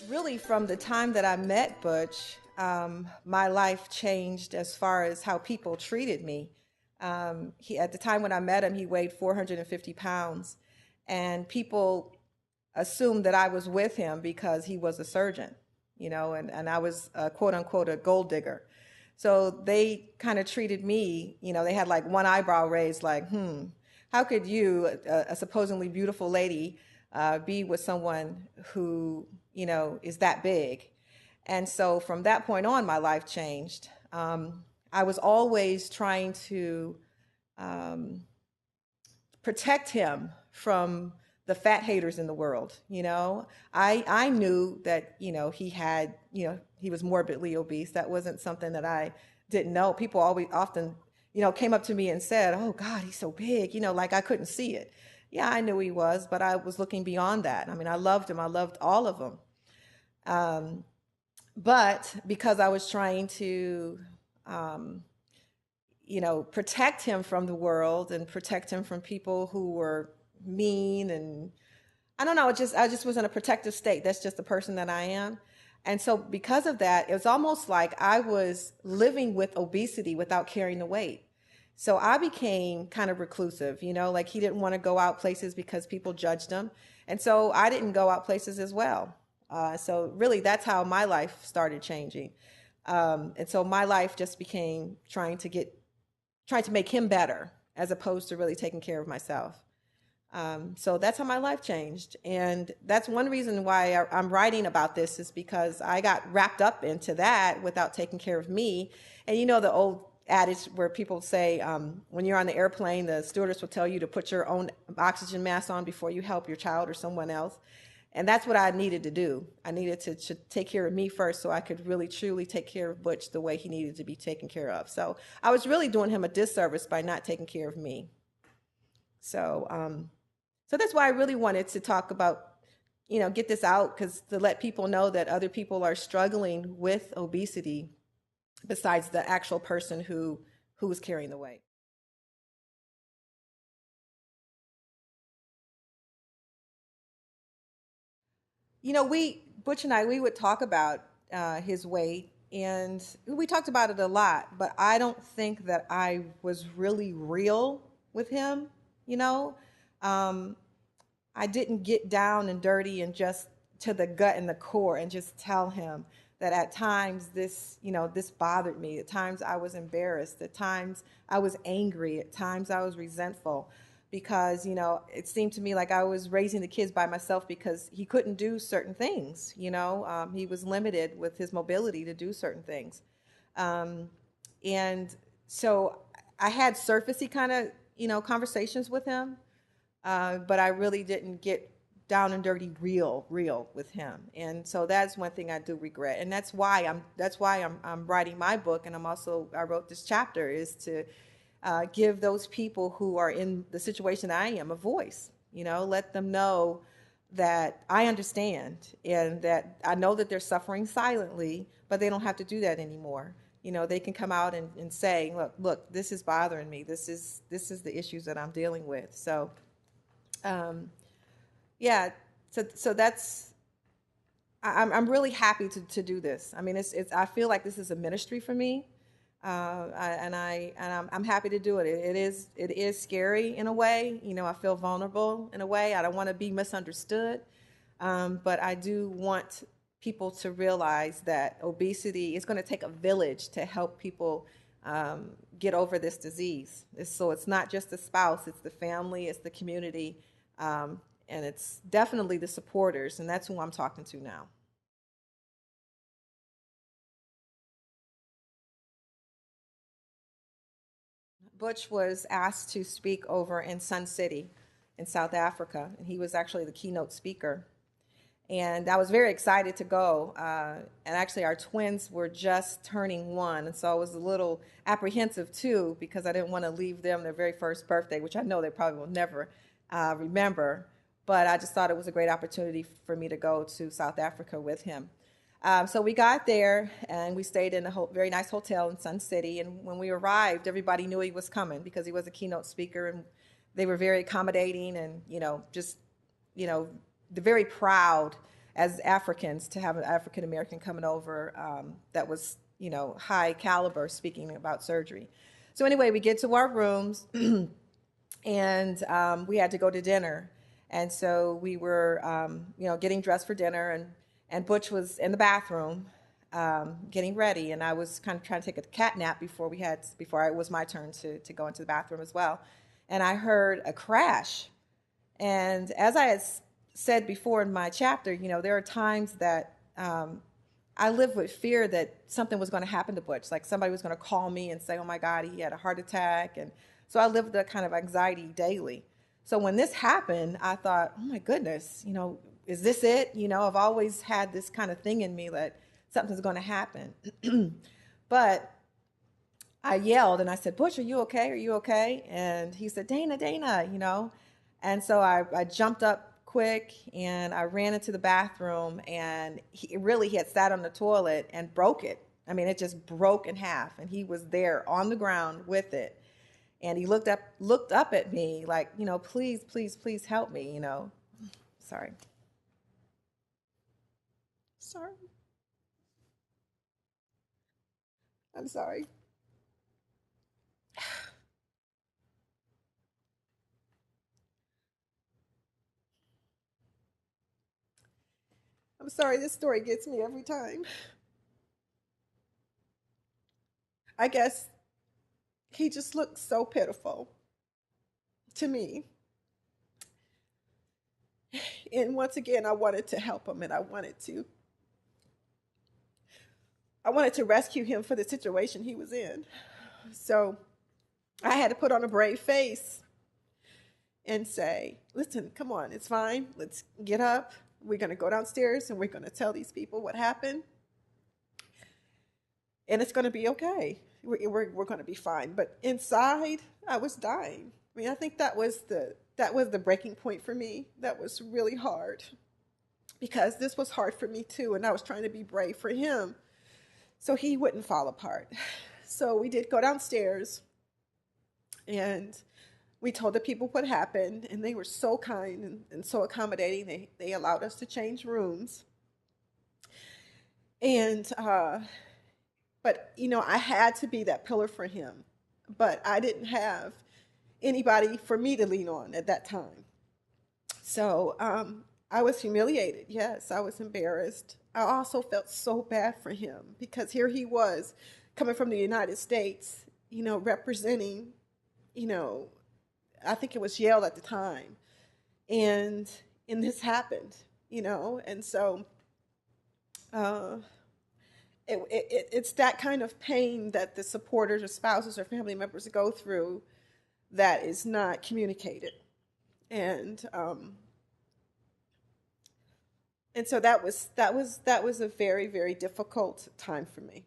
Really, from the time that I met Butch, my life changed as far as how people treated me. At the time when I met him, he weighed 450 pounds, and people assumed that I was with him because he was a surgeon, and I was quote unquote a gold digger. So they kind of treated me, they had like one eyebrow raised, like, how could you, a supposedly beautiful lady, be with someone who, is that big? And so from that point on, my life changed. I was always trying to um, protect him from the fat haters in the world. I knew that, he was morbidly obese. That wasn't something that I didn't know. People always often, came up to me and said, "Oh God, he's so big," like I couldn't see it. Yeah, I knew he was, but I was looking beyond that. I mean, I loved him. I loved all of them. Um, but because I was trying to, um, protect him from the world and protect him from people who were mean, and I don't know, I just was in a protective state. That's just the person that I am. And so because of that, it was almost like I was living with obesity without carrying the weight. So I became kind of reclusive, like he didn't want to go out places because people judged him. And so I didn't go out places as well. So really, that's how my life started changing. And so my life just became trying to make him better as opposed to really taking care of myself. So that's how my life changed. And that's one reason why I'm writing about this, is because I got wrapped up into that without taking care of me. And the old adage where people say, when you're on the airplane, the stewardess will tell you to put your own oxygen mask on before you help your child or someone else. And that's what I needed to do. I needed to take care of me first so I could really truly take care of Butch the way he needed to be taken care of. So I was really doing him a disservice by not taking care of me. So, so that's why I really wanted to talk about, get this out, because to let people know that other people are struggling with obesity besides the actual person who is carrying the weight. Butch and I, we would talk about his weight, and we talked about it a lot, but I don't think that I was really real with him, you know. Um, I didn't get down and dirty and just to the gut and the core and just tell him that at times this bothered me. At times I was embarrassed. At times I was angry. At times I was resentful because, it seemed to me like I was raising the kids by myself because he couldn't do certain things. He was limited with his mobility to do certain things. Um, and so I had surfacey kind of, conversations with him, but I really didn't get down and dirty, real with him. And so that's one thing I do regret, and that's why I'm writing my book, and I wrote this chapter, is to give those people who are in the situation I am a voice. Let them know that I understand and that I know that they're suffering silently, but they don't have to do that anymore. They can come out and say, look, this is bothering me. This is the issues that I'm dealing with. So um, yeah, so that's I'm really happy to do this. I mean, it's I feel like this is a ministry for me, I'm happy to do it. It is scary in a way. I feel vulnerable in a way. I don't want to be misunderstood, but I do want people to realize that obesity is going to take a village to help people get over this disease. So it's not just the spouse, it's the family, it's the community, and it's definitely the supporters, and that's who I'm talking to now. Butch was asked to speak over in Sun City in South Africa, and he was actually the keynote speaker. And I was very excited to go. And actually, our twins were just turning 1, and so I was a little apprehensive too because I didn't want to leave them their very first birthday, which I know they probably will never remember. But I just thought it was a great opportunity for me to go to South Africa with him. So we got there and we stayed in a very nice hotel in Sun City. And when we arrived, everybody knew he was coming because he was a keynote speaker, and they were very accommodating and, just, they're very proud as Africans, to have an African American coming over that was, high caliber, speaking about surgery. So anyway, we get to our rooms, and we had to go to dinner. And so we were, getting dressed for dinner, and Butch was in the bathroom getting ready, and I was kind of trying to take a cat nap before it was my turn to go into the bathroom as well. And I heard a crash. And as I had said before in my chapter, there are times that I lived with fear that something was going to happen to Butch, like somebody was going to call me and say, "Oh my God, he had a heart attack." And so I lived that kind of anxiety daily. So when this happened, I thought, "Oh my goodness, is this it?" I've always had this kind of thing in me that something's going to happen. But I yelled and I said, "Butch, are you okay? Are you okay?" And he said, "Dana, Dana." And so I jumped up quick and I ran into the bathroom, and he had sat on the toilet and broke it. I mean, it just broke in half, and he was there on the ground with it. And he looked up at me like, "Please, please, please help me, Sorry. Sorry. I'm sorry. I'm sorry. This story gets me every time. I guess he just looked so pitiful to me. And once again, I wanted to help him, and I wanted to rescue him for the situation he was in. So I had to put on a brave face and say, "Listen, come on, it's fine. Let's get up. We're going to go downstairs and we're going to tell these people what happened. And it's going to be okay. We're going to be fine." But inside, I was dying. I mean, I think that was the breaking point for me. That was really hard, because this was hard for me too, and I was trying to be brave for him so he wouldn't fall apart. So we did go downstairs, and we told the people what happened, and they were so kind and so accommodating. They allowed us to change rooms. And but I had to be that pillar for him, but I didn't have anybody for me to lean on at that time. So I was humiliated. Yes, I was embarrassed. I also felt so bad for him, because here he was coming from the United States, representing, I think it was Yale at the time. And this happened, and so uh, it's that kind of pain that the supporters or spouses or family members go through that is not communicated. And so that was a very, very difficult time for me.